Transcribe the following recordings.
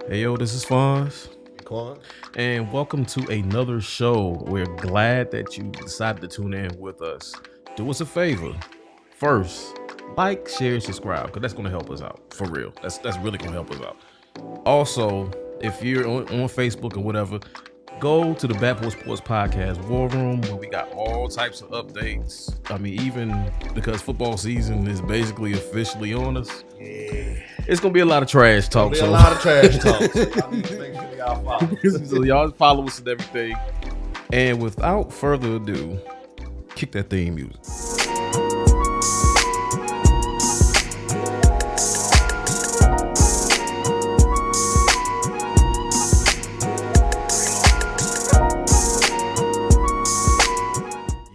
Hey yo, this is Fonz, Quan. and welcome to another show. We're glad that you decided to tune in with us. Do us a favor. First, like, share, subscribe, because that's gonna help us out. For real. That's really gonna help us out. Also, if you're on Facebook or whatever, go to the Back Porch Sports Podcast War Room where we got all types of updates. I mean, even because football season is basically officially on us. Yeah. It's gonna be a lot of trash talk. There'll be a lot of trash talk. So y'all need to make sure y'all follow. So y'all follow us and everything. And without further ado, kick that theme music.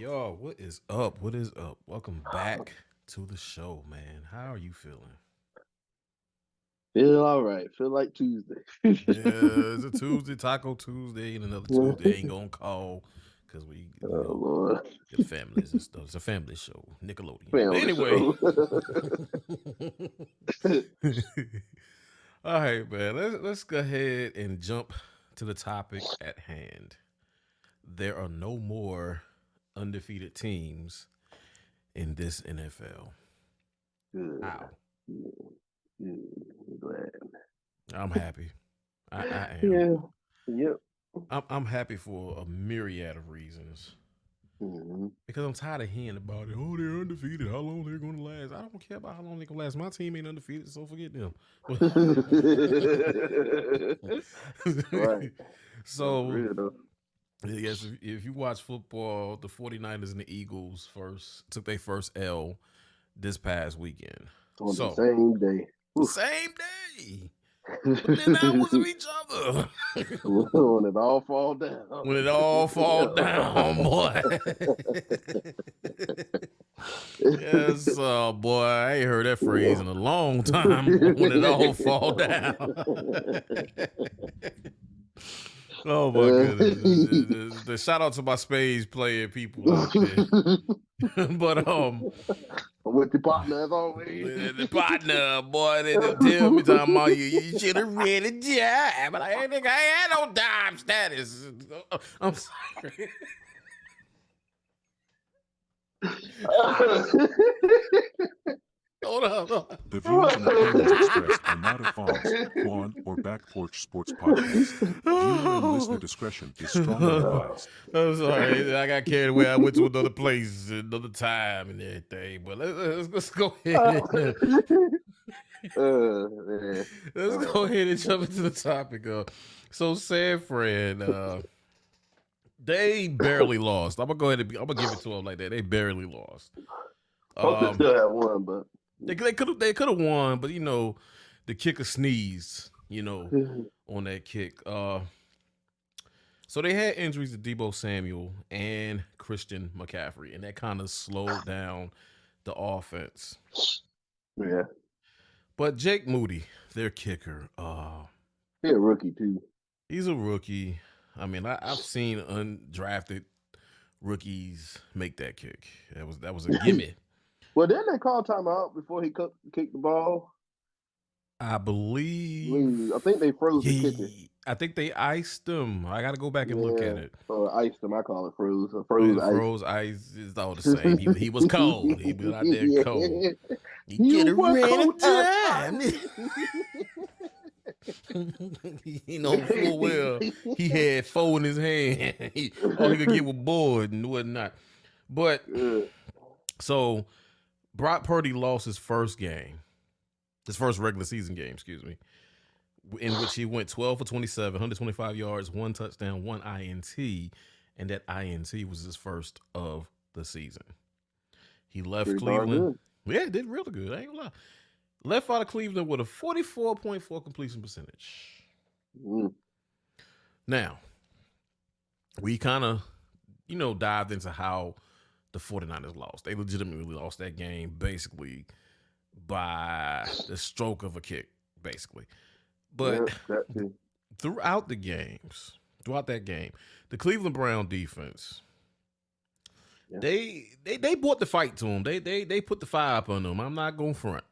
Yo, what is up? What is up? Welcome back to the show, man. How are you feeling? Feel all right. Feel like Tuesday. Yeah, it's a Tuesday, Taco Tuesday, and another Tuesday ain't gonna call because we Lord. get families and stuff. It's a family show, Nickelodeon. Family Anyway, all right, man. Let's go ahead and jump to the topic at hand. There are no more undefeated teams in this NFL. Good. Wow. I'm glad. I'm happy. I am. Yeah. Yep. I'm happy for a myriad of reasons. Mm-hmm. Because I'm tired of hearing about it. Oh, they're undefeated. How long they're going to last? I don't care about how long they're going to last. My team ain't undefeated, so forget them. Right. So, yes, if you watch football, the 49ers and the Eagles took their first L this past weekend. On the same day. Same day. But then that was of each other. When it all fall down. When it all fall down, boy. Yes, boy, I ain't heard that phrase in a long time. When it all fall down. Oh my goodness. The shout out to my spades player people out there. But with the partner as always. The partner, boy, they tell me talking about you should have read a job. But I ain't think I had no dime status. I'm sorry. Hold on. The views and opinions expressed are not of Fonz, Quan, or Back Porch Sports Podcast. Viewer and listener discretion is strongly advised. I'm sorry. I got carried away. I went to another place, another time, and everything. But let's go ahead. Let's go ahead and jump into the topic. So San Fran, they barely lost. I'm gonna give it to them like that. They barely lost. Hope they still have one, but they could have won, but the kicker sneezed, on that kick. So they had injuries to Deebo Samuel and Christian McCaffrey, and that kind of slowed down the offense. Yeah. But Jake Moody, their kicker, he's a rookie too. He's a rookie. I mean, I've seen undrafted rookies make that kick. That was a gimme. Well, didn't they call timeout before he kicked the ball? I believe. I think they froze the kicker. I think they iced him. I got to go back and look at it. Or iced him. I call it froze. Froze ice is all the same. He was cold. He was out there cold. He could have ran a time. Full well he had 4 in his hand. All he could get was board and whatnot. But so Brock Purdy lost his first regular season game, in which he went 12 for 27, 125 yards, 1 touchdown, 1 INT, and that INT was his first of the season. He left Cleveland. Yeah, did really good. I ain't gonna lie. Left out of Cleveland with a 44.4 completion percentage. Now, we kind of, dived into how the 49ers lost. They legitimately lost that game basically by the stroke of a kick, basically. But throughout that game, the Cleveland Brown defense, they brought the fight to them. They put the fire up on them. I'm not going front.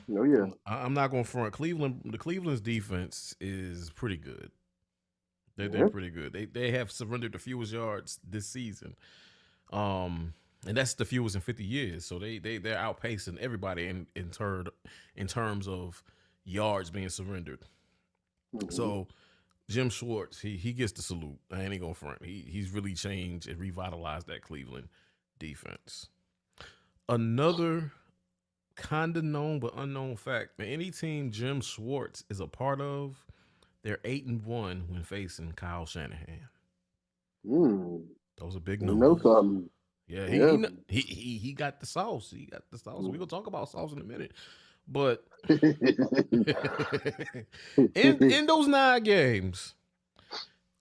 Oh yeah. I'm not going to front. The Cleveland's defense is pretty good. They're Yeah. pretty good. They have surrendered the fewest yards this season. And that's the fewest in 50 years. So they're outpacing everybody in terms of yards being surrendered. Mhm. So Jim Schwartz, he gets the salute. I ain't gonna front. He's really changed and revitalized that Cleveland defense. Another kind of known but unknown fact: man, any team Jim Schwartz is a part of, they're 8-1 when facing Kyle Shanahan. Those are big You numbers. know something. Yeah, Yeah. he got the sauce. He got the sauce. We're gonna talk about sauce in a minute. But in those 9 games,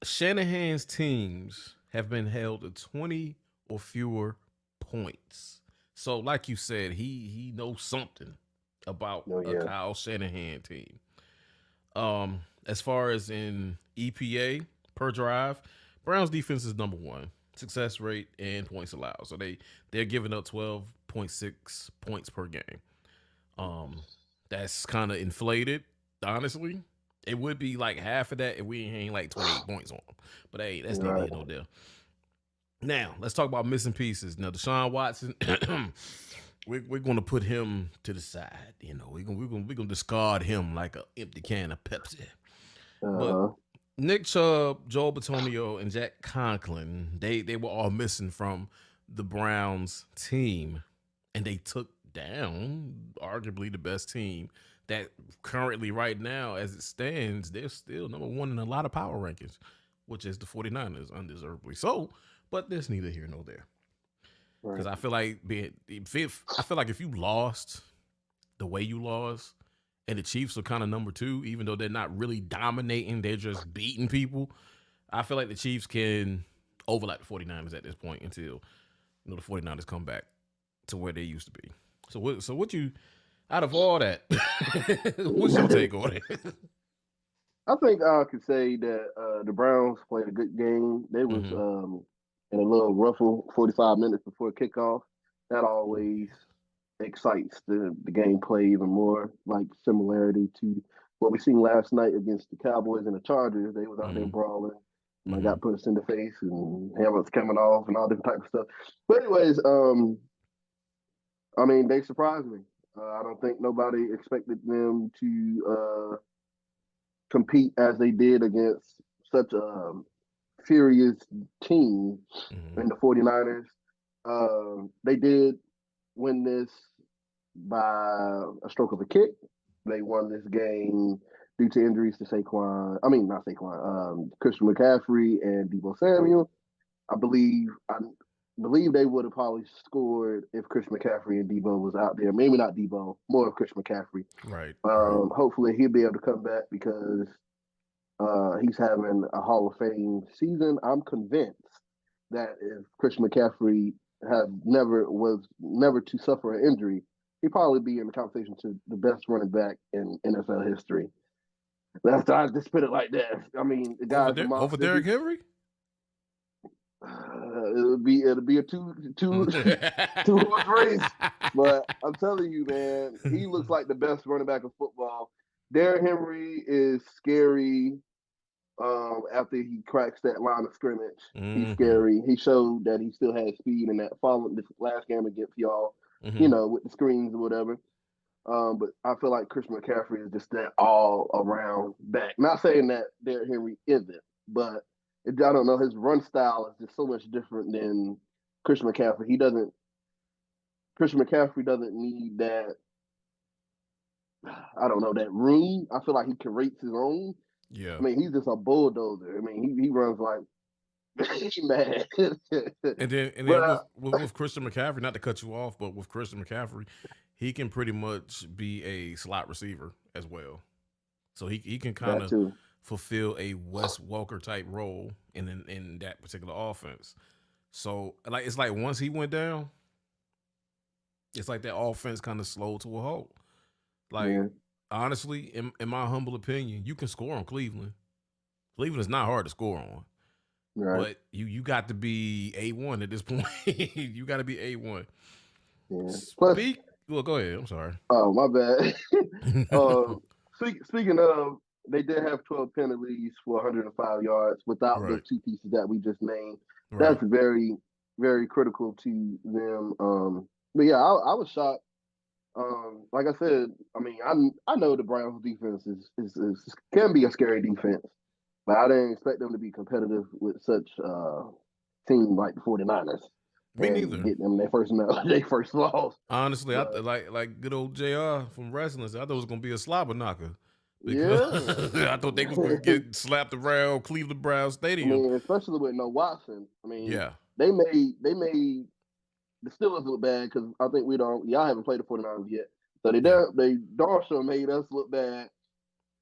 Shanahan's teams have been held to 20 or fewer points. So, like you said, he knows something about Oh, a yeah. Kyle Shanahan team. As far as in EPA per drive, Browns defense is number 1. Success rate and points allowed. So they're giving up 12.6 points per game. That's kind of inflated, honestly. It would be like half of that if we ain't like 28 points on them. But hey, that's neither here nor there. Now, let's talk about missing pieces. Now, Deshaun Watson, we're going to put him to the side. You know, we're gonna discard him like an empty can of Pepsi. But Nick Chubb, Joel Bitonio, and Jack Conklin, they were all missing from the Browns team, and they took down arguably the best team that currently right now, as it stands, they're still number 1 in a lot of power rankings, which is the 49ers, undeservedly so, but there's neither here nor there. Because I feel like if you lost the way you lost, and the Chiefs are kind of number 2, even though they're not really dominating, they're just beating people. I feel like the Chiefs can overlap the 49ers at this point until the 49ers come back to where they used to be. So what you, out of all that, what's your take on it? I think I could say that the Browns played a good game. They was in a little ruffle 45 minutes before kickoff. That always excites the gameplay even more, like similarity to what we seen last night against the Cowboys and the Chargers. They was out there brawling. I got punched in the face and helmets coming off and all different type of stuff. But anyways, I mean, they surprised me. I don't think nobody expected them to compete as they did against such a furious team in the 49ers. They did win this by a stroke of a kick. They won this game due to injuries to Saquon. I mean, not Saquon. Christian McCaffrey and Deebo Samuel. I believe they would have probably scored if Christian McCaffrey and Deebo was out there. Maybe not Deebo, more of Christian McCaffrey. Right. Hopefully he'll be able to come back because he's having a Hall of Fame season. I'm convinced that if Christian McCaffrey was never to suffer an injury, he'd probably be in the conversation to the best running back in NFL history. I just put it like that. I mean, the guy's over Derrick Henry. It'll be a two horse race, but I'm telling you, man, he looks like the best running back in football. Derrick Henry is scary. After he cracks that line of scrimmage, he's scary. He showed that he still had speed in that following this last game against y'all, with the screens or whatever. But I feel like Christian McCaffrey is just that all around back. Not saying that Derrick Henry isn't, but I don't know. His run style is just so much different than Christian McCaffrey. Christian McCaffrey doesn't need that. I don't know, that room. I feel like he creates his own. Yeah. I mean, he's just a bulldozer. I mean, he runs like mad. And then with Christian McCaffrey, not to cut you off, but with Christian McCaffrey, he can pretty much be a slot receiver as well. So he can kind of fulfill a Wes Welker type role in that particular offense. So it's like once he went down, it's like that offense kind of slowed to a halt. Honestly, in my humble opinion, you can score on Cleveland. Cleveland is not hard to score on. Right. But you got to be A1 at this point. You got to be A1. Yeah. Well, go ahead. I'm sorry. Oh, my bad. um, speaking of, they did have 12 penalties for 105 yards without the Right. two pieces that we just named. Right. That's very, very critical to them. But yeah, I was shocked. Like I said, I mean, I know the Browns defense is can be a scary defense, but I didn't expect them to be competitive with such team like the 49ers Me and neither. get them their first their first loss. Honestly, I But like good old JR from wrestling. I thought it was gonna be a slobber knocker because yeah. I thought they was gonna get slapped around Cleveland Brown I Stadium. mean, especially with no Watson. I mean, Yeah, they made the Steelers look bad because I think y'all haven't played the 49ers yet. So yeah. they darn sure made us look bad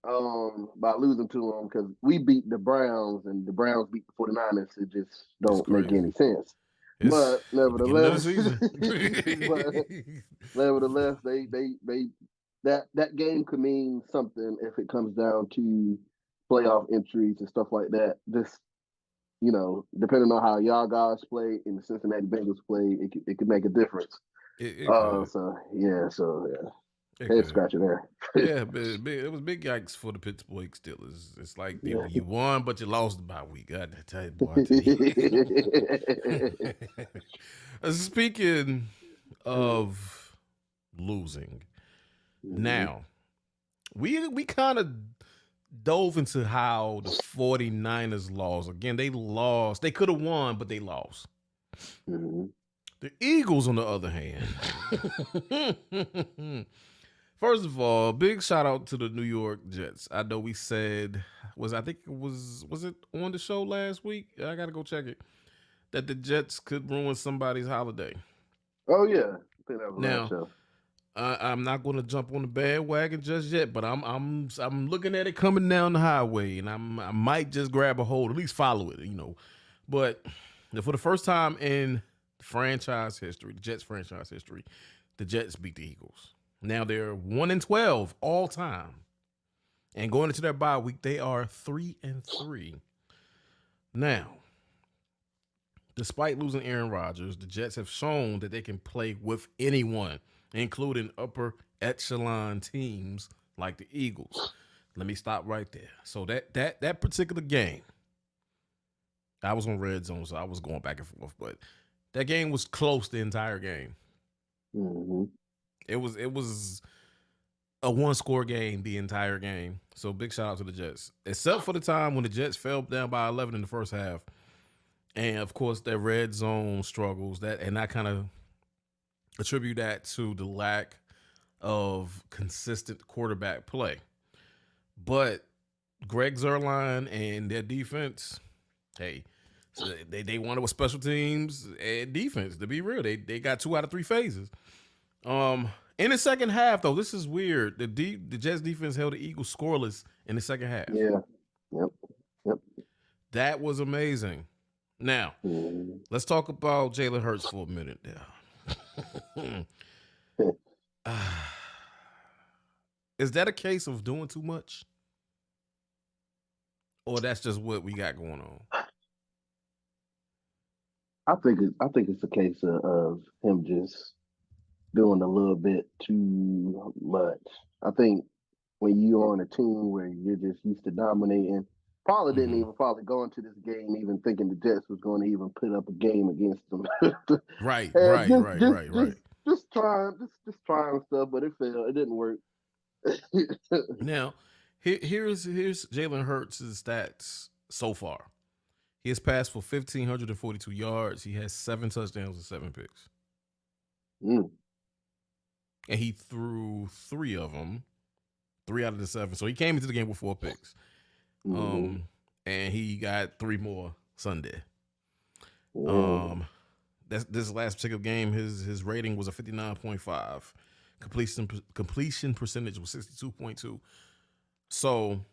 by losing to them because we beat the Browns and the Browns beat the 49ers. It just It's don't make crazy. any sense. It's But the beginning of the nevertheless, season. but nevertheless, they that game could mean something if it comes down to playoff entries and stuff like that. Just depending on how y'all guys play and the Cincinnati Bengals play, it could make a difference. It could. So It head could. scratching there. Yeah, but it was big yikes for the Pittsburgh Steelers. It's like Yeah. you won, but you lost the bye week. I tell you, boy. I tell you. Speaking of losing, now we kind of dove into how the 49ers lost. Again, they lost. They could have won, but they lost. Mhm. The Eagles, on the other hand. First of all, big shout out to the New York Jets. I know we said was it on the show last week? I gotta go check it. That the Jets could ruin somebody's holiday. Oh yeah, I think that was last Now, show. I'm not going to jump on the bandwagon just yet, but I'm looking at it coming down the highway, and I might just grab a hold, at least follow it, But for the first time in franchise history, the Jets franchise history, the Jets beat the Eagles. Now they're 1-12 all time, and going into their bye week, they are 3-3. Now, despite losing Aaron Rodgers, the Jets have shown that they can play with anyone, including upper echelon teams like the Eagles. Let me stop right there. So that particular game, I was on red zone, so I was going back and forth, but that game was close the entire game. Mm-hmm. It was a one-score game the entire game. So big shout out to the Jets, except for the time when the Jets fell down by 11 in the first half. And of course, their red zone struggles, and I kind of attribute that to the lack of consistent quarterback play. But Greg Zuerlein and their defense, hey, so they won it with special teams and defense. To be real, they got 2 out of 3 phases. In the second half, though, this is weird. The Jets defense held the Eagles scoreless in the second half. Yeah. Yep. That was amazing. Now, let's talk about Jalen Hurts for a minute now. Is that a case of doing too much? Or that's just what we got going on? I think it's a case of him just doing a little bit too much. I think when you're on a team where you're just used to dominating, probably didn't even go into this game even thinking the Jets was going to even put up a game against them. Right. Just trying stuff, but it failed. It didn't work. Now, here's Jalen Hurts' stats so far. He has passed for 1,542 yards. He has 7 touchdowns and 7 picks. Mm. And he threw 3 of them, 3 out of the 7. So he came into the game with 4 picks. Mm-hmm. And he got 3 more Sunday. This last particular game, his rating was a 59.5. Completion percentage was 62.2. So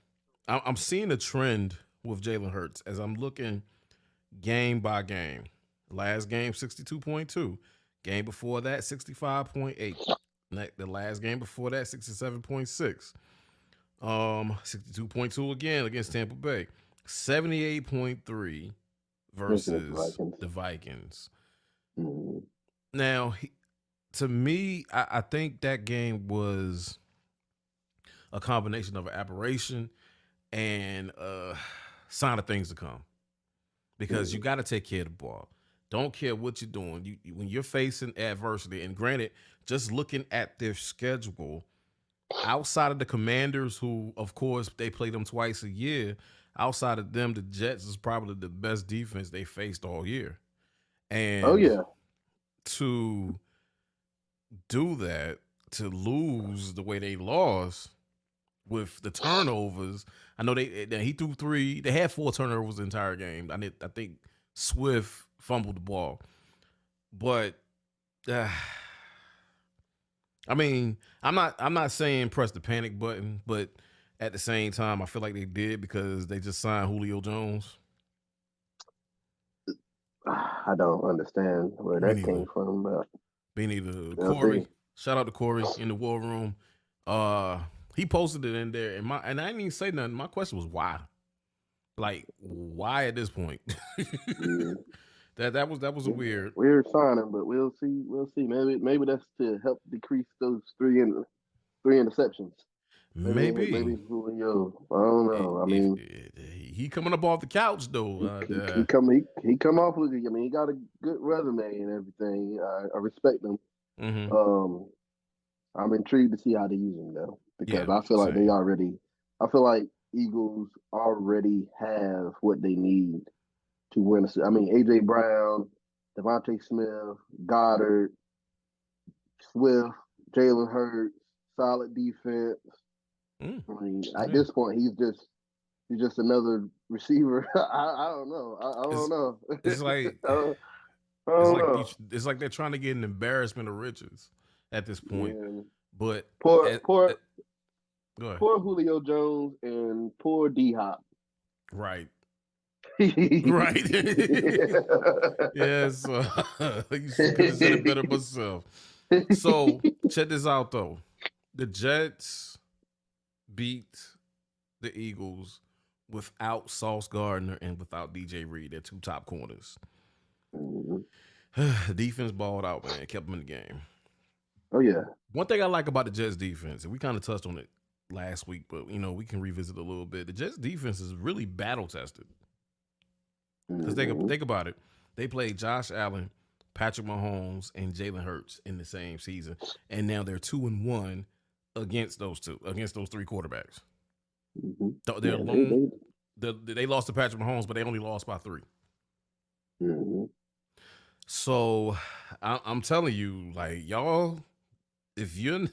I'm seeing a trend with Jalen Hurts as I'm looking game by game. Last game, 62.2. Game before that, 65.8. The last game before that, 67.6. 62.2 again against Tampa Bay. 78.3 versus the Vikings. Mm-hmm. Now, to me, I think that game was a combination of an aberration and a sign of things to come. Because you got to take care of the ball. Don't care what you're doing. When you're facing adversity, and granted, just looking at their schedule, outside of the Commanders, who of course they play them twice a year, outside of them, the Jets is probably the best defense they faced all year. And to do that, to lose the way they lost with the turnovers, I know he threw 3. They had 4 turnovers the entire game. I think Swift fumbled the ball, but I mean, I'm not saying press the panic button, but at the same time, I feel like they did because they just signed Julio Jones. I don't understand where that came from. Me neither. Corey, shout out to Corey in the war room. He posted it in there, and I didn't even say nothing. My question was why? Like, why at this point? That was a weird signing, but we'll see. Maybe that's to help decrease those 3 interceptions. Maybe Julio. I don't know. I mean, he coming up off the couch though. He come off with. I mean, he got a good resume and everything. I respect him. Mm-hmm. I'm intrigued to see how they use him though, because I feel like I feel like Eagles already have what they need to win. I mean, AJ Brown, Devontae Smith, Goddard, Swift, Jalen Hurts, solid defense. I mean, at this point, he's just another receiver. I don't know. I don't know. It's like it's like they're trying to get an embarrassment of riches at this point. Yeah. But poor Julio Jones and poor D Hop. Right. Right. Yes. You could have said it better myself. So check this out though. The Jets beat the Eagles without Sauce Gardner and without DJ Reed, their 2 top corners. The defense balled out, man. Kept them in the game. Oh yeah. One thing I like about the Jets defense, and we kind of touched on it last week, but we can revisit a little bit. The Jets defense is really battle tested. Because think about it. They played Josh Allen, Patrick Mahomes, and Jalen Hurts in the same season. And now they're 2-1 against those 3 quarterbacks. They're alone. They lost to Patrick Mahomes, but they only lost by 3. So I'm telling you, like, y'all, if you're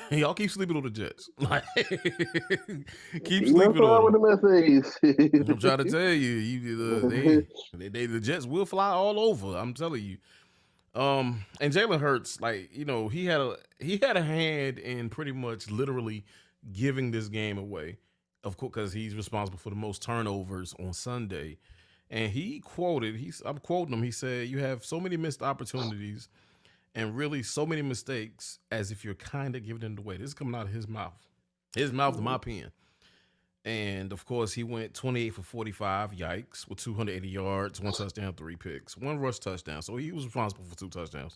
y'all keep sleeping on the Jets. Like, keep sleeping on them. I'm trying to tell you, the Jets will fly all over. I'm telling you. And Jalen Hurts, like, he had a hand in pretty much literally giving this game away, of course, because he's responsible for the most turnovers on Sunday. And I'm quoting him. He said, "You have so many missed opportunities and really so many mistakes as if you're kind of giving it away." This is coming out of his mouth. His mouth to my pen. And, of course, he went 28 for 45, yikes, with 280 yards, 1 touchdown, 3 picks, 1 rush touchdown. So he was responsible for 2 touchdowns.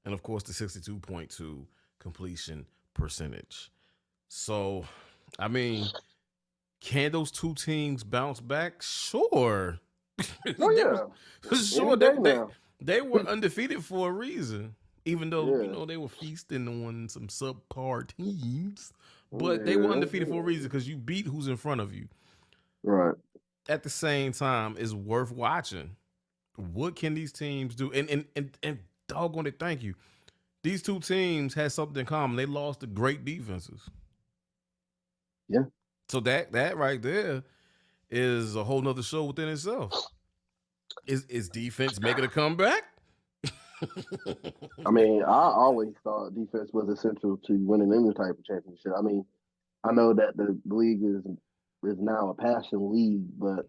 And, of course, the 62.2 completion percentage. So, I mean, can those 2 teams bounce back? Sure. Oh, yeah. Sure. They were undefeated for a reason, even though, they were feasting on some subpar teams. But they were undefeated for a reason because you beat who's in front of you. Right. At the same time, it's worth watching. What can these teams do? And doggone it, thank you. These 2 teams had something in common. They lost to great defenses. Yeah. So that right there is a whole nother show within itself. Is defense making a comeback? I mean, I always thought defense was essential to winning any type of championship. I mean, I know that the league is now a passion league, but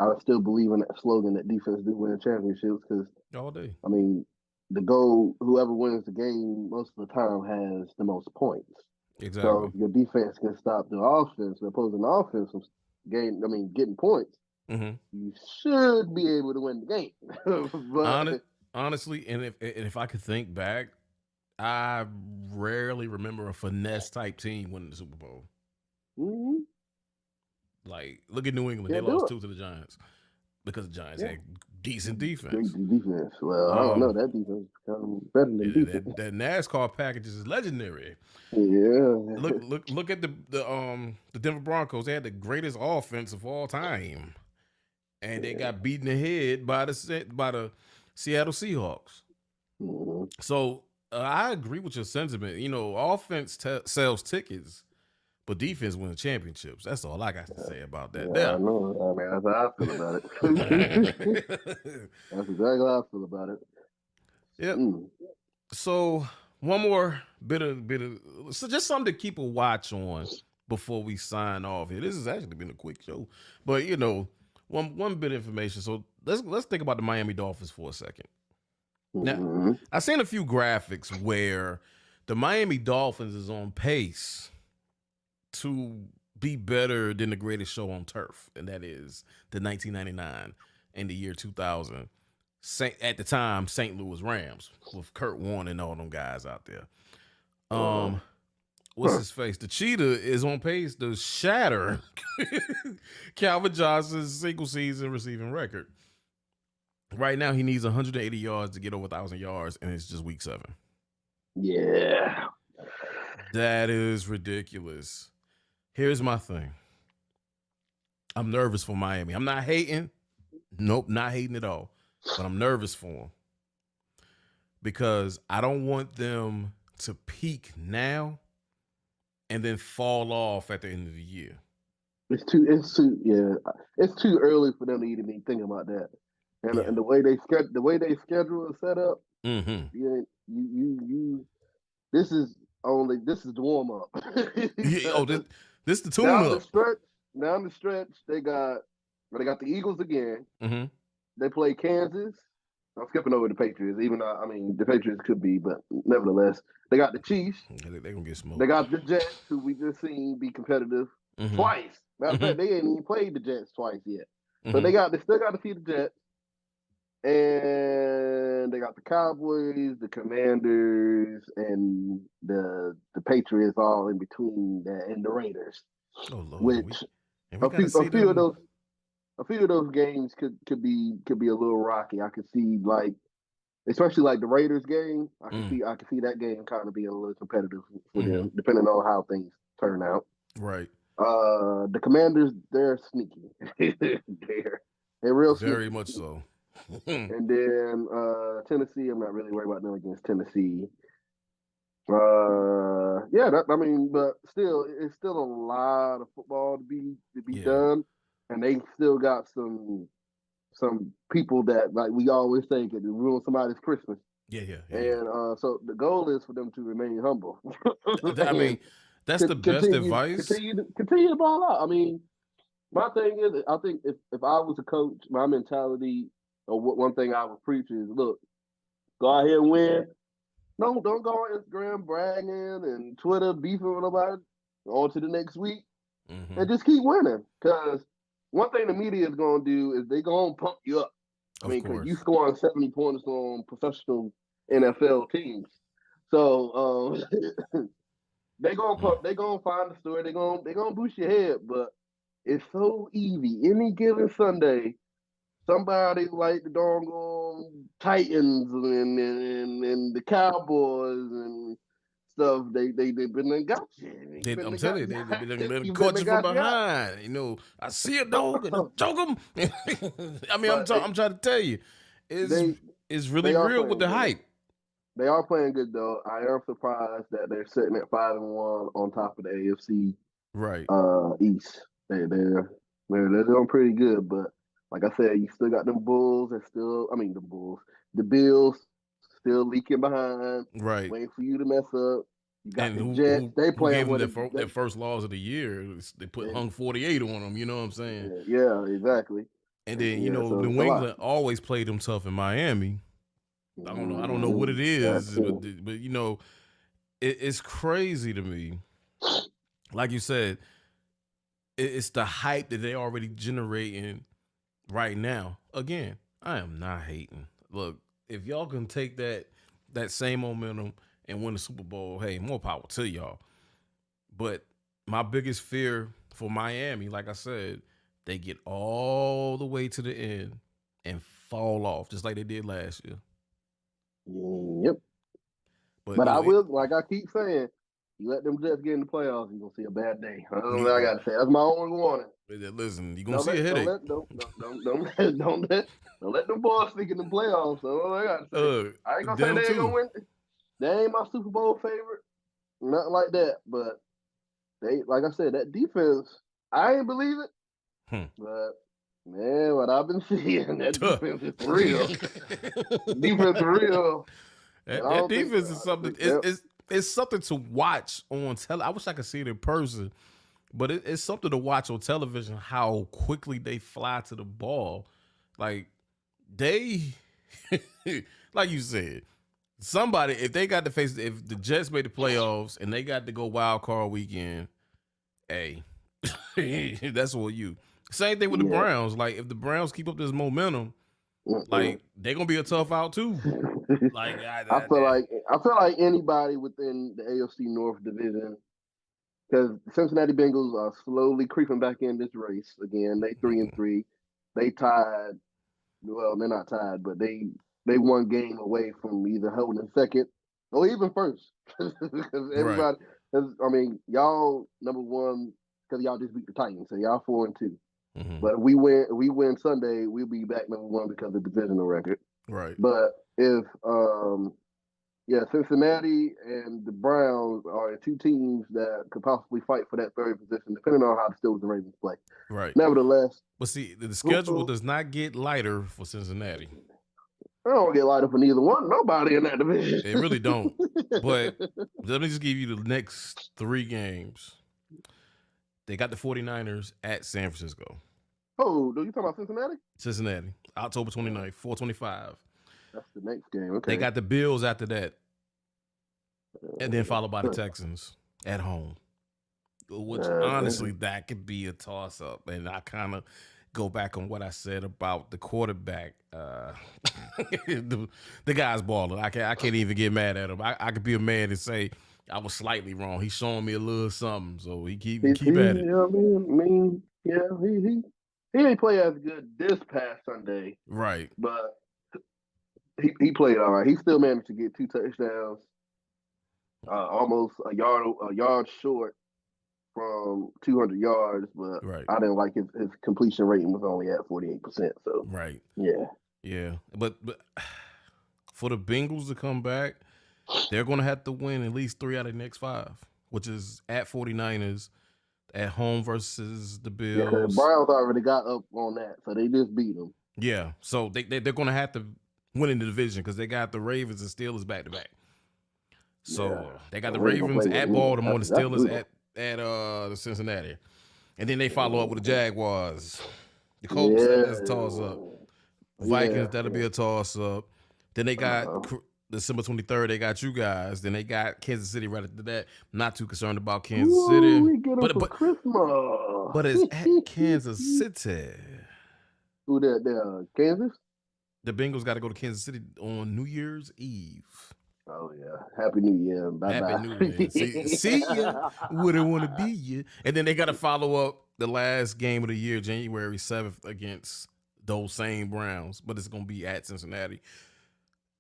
I still believe in that slogan that defense do win championships because all day. I mean, the goal, whoever wins the game most of the time has the most points. Exactly. So if your defense can stop the offense, the opposing offense from getting points, you should be able to win the game. honestly, and if I could think back, I rarely remember a finesse type team winning the Super Bowl. Mm-hmm. Like, look at New England; they Can't do lost it. two to the Giants because the Giants Yeah. had decent Great defense. defense. Well, I don't know. Um, That defense is kind of better than defense. that NASCAR package is legendary. Yeah. Look at the Denver Broncos. They had the greatest offense of all time, and they got beaten in the head by the Seattle Seahawks. Mm-hmm. So I agree with your sentiment. You know, offense sells tickets, but defense wins championships. That's all I got to say about that. Yeah, I know. I mean, that's how I feel about it. That's exactly how I feel about it. Yep. Mm. So one more bit of so just something to keep a watch on before we sign off here. This has actually been a quick show, but you know, one bit of information. So let's think about the Miami Dolphins for a second. Mm-hmm. Now, I've seen a few graphics where the Miami Dolphins is on pace to be better than the greatest show on turf, and that is the 1999 and the year 2000. At the time, St. Louis Rams with Kurt Warner and all them guys out there. What's his face? The Cheetah is on pace to shatter Calvin Johnson's single season receiving record. Right now, he needs 180 yards to get over 1,000 yards, and it's just week 7. Yeah. That is ridiculous. Here's my thing. I'm nervous for Miami. I'm not hating. Nope, not hating at all. But I'm nervous for them because I don't want them to peak now and then fall off at the end of the year. It's too early for them to even be thinking about that. And the way they schedule is set up, you this is the warm up. This the tune up. Down the stretch, they got the Eagles again. Mm-hmm. They play Kansas. I'm skipping over the Patriots, even though the Patriots could be, but nevertheless, they got the Chiefs. They're gonna get smoked. They got the Jets, who we just seen be competitive twice. Matter of fact, they ain't even played the Jets twice yet. So they still got to see the Jets. And they got the Cowboys, the Commanders, and the Patriots all in between that, and the Raiders. Oh Lord, which a few of those games could be a little rocky. I could see especially the Raiders game. I could see that game kind of being a little competitive for them, depending on how things turn out. Right. The Commanders, they're sneaky. they're real sneaky. Very much so. And then Tennessee, I'm not really worried about them against Tennessee. But still, it's still a lot of football to be done, and they still got some people that we always say could ruin somebody's Christmas. Yeah. And so the goal is for them to remain humble. That's the best advice. Continue to ball out. I mean, my thing is, I think if I was a coach, my mentality, or one thing I would preach is, look, go out here and win. No, don't go on Instagram bragging and Twitter beefing with nobody. On to the next week, and just keep winning. Because one thing the media is going to do is they're going to pump you up. Because you scoring 70 points on professional NFL teams, so they gonna find the story. They gonna boost your head, but it's so easy. Any given Sunday, somebody like the doggone Titans and the Cowboys and stuff, they've been got you. I'm telling you, they've been caught you from behind. You know, I see a dog and I choke him. I'm trying to tell you, it's really real with the hype. They are playing good though. I am surprised that they're sitting at 5-1 on top of the AFC East. They're doing pretty good, but like I said, you still got them Bulls and the Bills still leaking behind, right? Waiting for you to mess up. You got the Jets. They playing with their first loss of the year. They hung 48 on them. You know what I'm saying? Yeah, exactly. And then New England always played them tough in Miami. I don't know what it is, but it's crazy to me. Like you said, it's the hype that they already generating right now. Again, I am not hating. Look, if y'all can take that same momentum and win the Super Bowl, hey, more power to y'all. But my biggest fear for Miami, like I said, they get all the way to the end and fall off just like they did last year. Yep. But I will, like I keep saying, you let them Jets get in the playoffs, you're gonna see a bad day. I don't know what I gotta say. That's my only warning. Listen, you're gonna see a headache. Don't let them boys sneak in the playoffs. That's all I gotta say. I ain't gonna say they ain't gonna win. They ain't my Super Bowl favorite. Nothing like that. But they, like I said, that defense, I ain't believe it. But man, what I've been seeing, that defense is real. Defense is real. That defense is something. It's something to watch on television. I wish I could see it in person, but it's something to watch on television. How quickly they fly to the ball, like they, like you said, somebody if they got to face if the Jets made the playoffs and they got to go wild card weekend, hey, that's what you. Same thing with the Browns. Like if the Browns keep up this momentum, like they're gonna be a tough out too. Like I feel like anybody within the AFC North division, because Cincinnati Bengals are slowly creeping back in this race again. They 3-3. They tied. Well, they're not tied, but they one game away from either holding second or even first. Because everybody, I mean, y'all number one because y'all just beat the Titans, so y'all 4-2. But if we win Sunday, we'll be back number one because of the divisional record. Right. But if Cincinnati and the Browns are two teams that could possibly fight for that third position, depending on how the Steelers and Ravens play. Right. Nevertheless, but see, the schedule does not get lighter for Cincinnati. I don't get lighter for neither one. Nobody in that division. They really don't. But let me just give you the next 3 games. They got the 49ers at San Francisco. Oh, do you talking about Cincinnati? Cincinnati, October 29th, 4:25. That's the next game. Okay. They got the Bills after that, and then followed by the Texans at home. Which honestly, that could be a toss-up. And I kind of go back on what I said about the quarterback. The guy's balling. I can't even get mad at him. I could be a man and say I was slightly wrong. He's showing me a little something, so he keep at it. He didn't play as good this past Sunday, right? But he played all right. He still managed to get 2 touchdowns, almost a yard short from 200 yards. But I didn't like his completion rating was only at 48%. So yeah. But for the Bengals to come back, they're going to have to win at least 3 out of the next 5, which is at 49ers. At home versus the Bills. Yeah, the Browns already got up on that, so they just beat them. Yeah, so they're going to have to win in the division because they got the Ravens and Steelers back to back. So they got the Ravens at Baltimore, and the Steelers at the Cincinnati, and then they follow up with the Jaguars. The Colts, that's a toss up. Vikings, that'll be a toss up. Then they got December 23rd, they got you guys. Then they got Kansas City right after that. Not too concerned about Kansas City. We get them for Christmas. But it's at Kansas City. Who that? Kansas? The Bengals got to go to Kansas City on New Year's Eve. Oh, yeah. Happy New Year. Bye-bye. Happy New Year. See ya. Wouldn't want to be you. And then they got to follow up the last game of the year, January 7th, against those same Browns. But it's going to be at Cincinnati.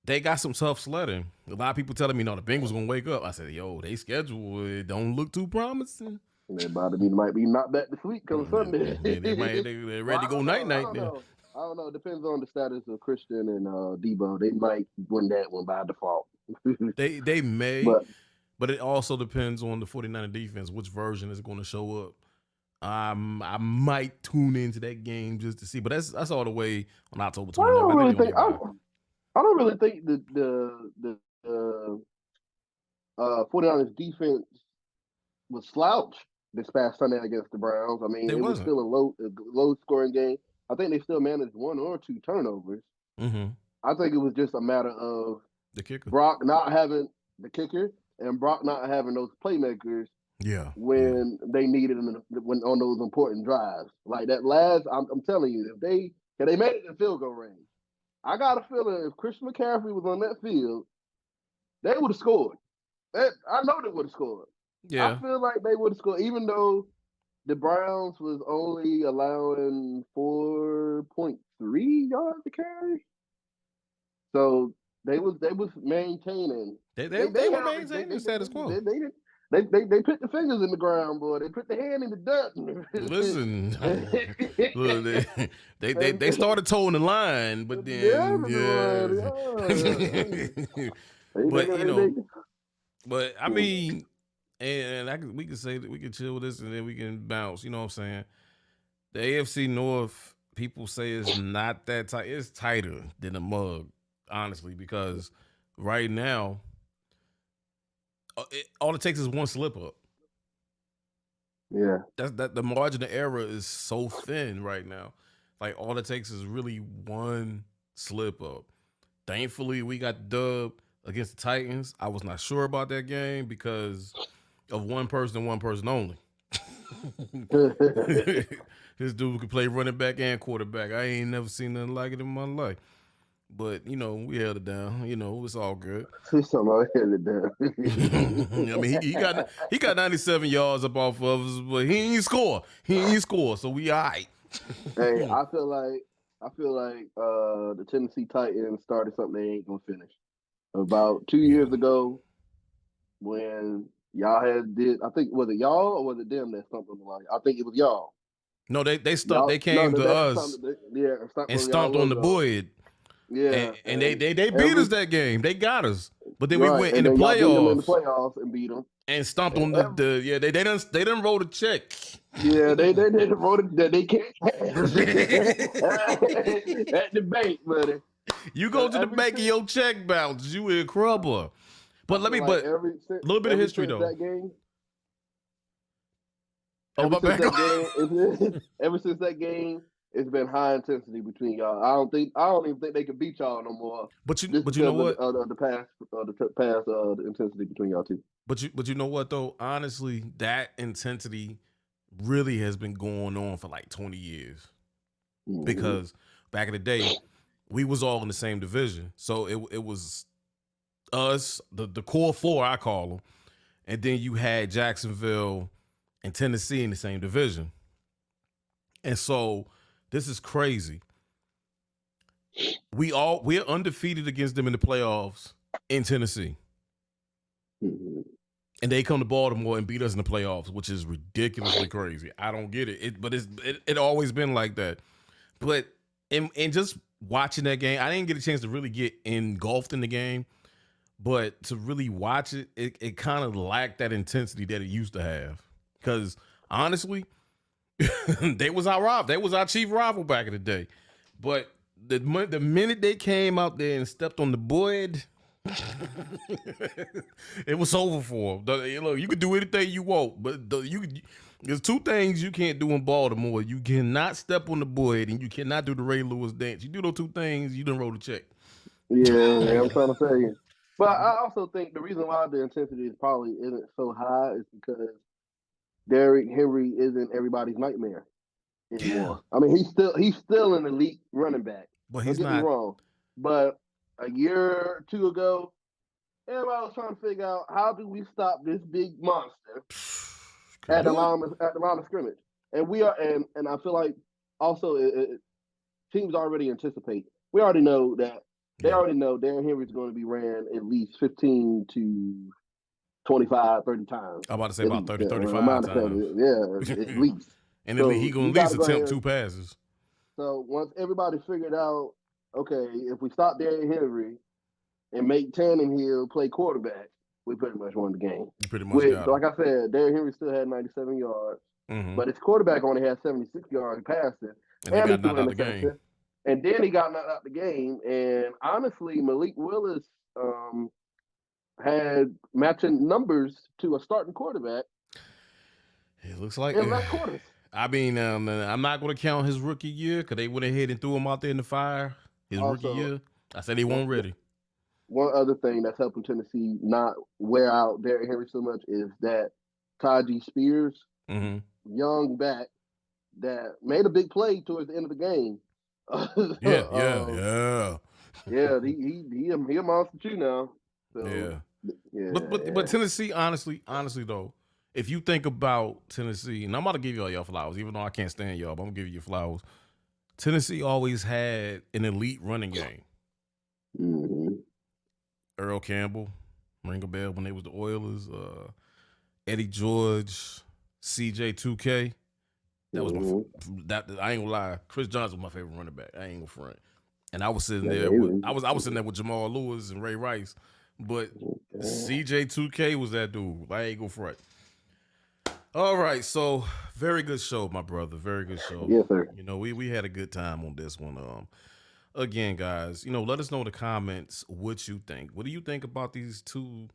They got some tough sledding. A lot of people telling me, no, the Bengals going to wake up. I said, yo, they schedule, it don't look too promising. They might be knocked back this week come Sunday. They're ready to go night-night. I don't know. It depends on the status of Christian and Debo. They might win that one by default. they may, but it also depends on the 49er defense, which version is going to show up. I might tune into that game just to see, but that's all the way on October 29th. I don't really think the 49ers defense was slouched this past Sunday against the Browns. I mean, it was still a low scoring game. I think they still managed 1 or 2 turnovers. I think it was just a matter of the kicker, Brock not having the kicker, and Brock not having those playmakers. When they needed them on those important drives, like that last. I'm telling you, if they made it in field goal range, I got a feeling if Christian McCaffrey was on that field, they would have scored. I know they would have scored. Yeah. I feel like they would have scored, even though the Browns was only allowing 4.3 yards to carry. So they was maintaining. They were maintaining the status quo. They put the fingers in the ground, boy. They put the hand in the dirt. Listen, look, they started towing the line, but then but I mean, and we can say that we can chill with this and then we can bounce. You know what I'm saying? The AFC North, people say it's not that tight. It's tighter than a mug, honestly, because right now, all it takes is one slip up. Yeah, that the margin of error is so thin right now. Like all it takes is really one slip up. Thankfully, we got the dub against the Titans. I was not sure about that game because of one person and one person only. This dude could play running back and quarterback. I ain't never seen nothing like it in my life. But, we held it down. It's all good. Somebody held it down. I mean, he got 97 yards up off of us, but he ain't score. So we all right. Hey, I feel like the Tennessee Titans started something they ain't gonna finish. About 2 years ago, when y'all I think, was it y'all or was it them that stumped on the line? I think it was y'all. No, they stumped. They came to us and stomped on the Boyd. Yeah, and they beat us that game. They got us, but then we went in the playoffs and beat them and stomped on the they done wrote a check. Yeah, they wrote it that they can't have at the bank, buddy. You go to the bank and your check bounce, you in crubber. But a little bit of history though. That game, ever since that game, it's been high intensity between y'all. I don't even think they can beat y'all no more. But you know what? The intensity between y'all two. But you know what though? Honestly, that intensity really has been going on for like 20 years. Mm-hmm. Because back in the day, we was all in the same division. So it was us, the core four, I call them, and then you had Jacksonville and Tennessee in the same division. And so this is crazy. We're undefeated against them in the playoffs in Tennessee. Mm-hmm. And they come to Baltimore and beat us in the playoffs, which is ridiculously crazy. I don't get it. But it always been like that. But in just watching that game, I didn't get a chance to really get engulfed in the game. But to really watch it, it kind of lacked that intensity that it used to have. Because honestly, they was our rival. They was our chief rival back in the day. But the minute they came out there and stepped on the Boyd, it was over for them. Look, you can do anything you want, but there's two things you can't do in Baltimore. You cannot step on the Boyd, and you cannot do the Ray Lewis dance. You do those two things, you done wrote a check. Yeah, I'm trying to tell you. But I also think the reason why the intensity probably isn't so high is because Derrick Henry isn't everybody's nightmare anymore. Yeah. I mean, he's still an elite running back. But he's not. Don't get me wrong. But a year or two ago, everybody was trying to figure out how do we stop this big monster at the line of scrimmage. And we are, and I feel like also teams already anticipate. We already know that they already know Derrick Henry's going to be ran at least 15 to 25, 30 times. I'm about to say about 30, 35 times. Yeah, at least. And so he going to at least attempt 2 passes. So once everybody figured out, okay, if we stop Derrick Henry and make Tannehill play quarterback, we pretty much won the game. Pretty much got like I said, Derrick Henry still had 97 yards, but his quarterback only had 76 yards passing. And he got knocked out the game. And then he got knocked out the game. And honestly, Malik Willis had matching numbers to a starting quarterback. It looks like in last quarters. I mean, I'm not going to count his rookie year because they went ahead and threw him out there in the fire. His rookie year, I said he wasn't ready. One other thing that's helping Tennessee not wear out Derrick Henry so much is that Tajee Spears, young back, that made a big play towards the end of the game. Yeah. Yeah, he a monster too now. So, yeah. But Tennessee, honestly though, if you think about Tennessee, and I'm about to give y'all flowers, even though I can't stand y'all, but I'm gonna give you flowers. Tennessee always had an elite running game. Mm-hmm. Earl Campbell, ring a bell when they was the Oilers. Eddie George, CJ2K. That was that. I ain't gonna lie. Chris Johnson was my favorite running back. I ain't gonna front. And I was sitting there with I was sitting there with Jamal Lewis and Ray Rice, but CJ2K was that dude. I ain't gonna front. All right, so very good show, my brother. Very good show. Yes, sir. You know, we had a good time on this one. Again, guys, you know, let us know in the comments what you think. What do you think about these two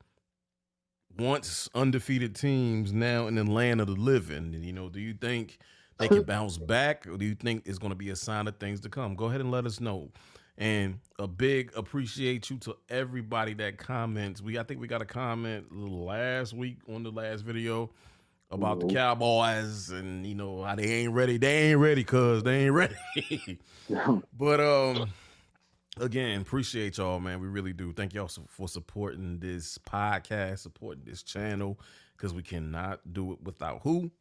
once undefeated teams now in the land of the living? And, you know, do you think they can bounce back, or do you think it's going to be a sign of things to come? Go ahead and let us know. And a big appreciate you to everybody that comments. I think we got a comment last week on the last video about the Cowboys and, you know, how they ain't ready. They ain't ready because they ain't ready. But again, appreciate y'all, man. We really do. Thank y'all for supporting this podcast, supporting this channel, because we cannot do it without who?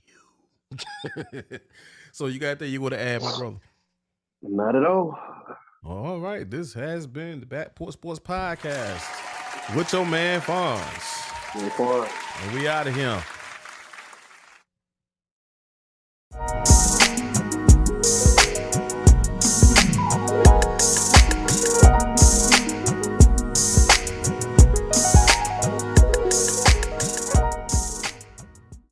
You. So you got anything you want to add, my brother? Not at all. All right. This has been the Back Porch Sports Podcast with your man, Fonz. Yeah, and we out of here.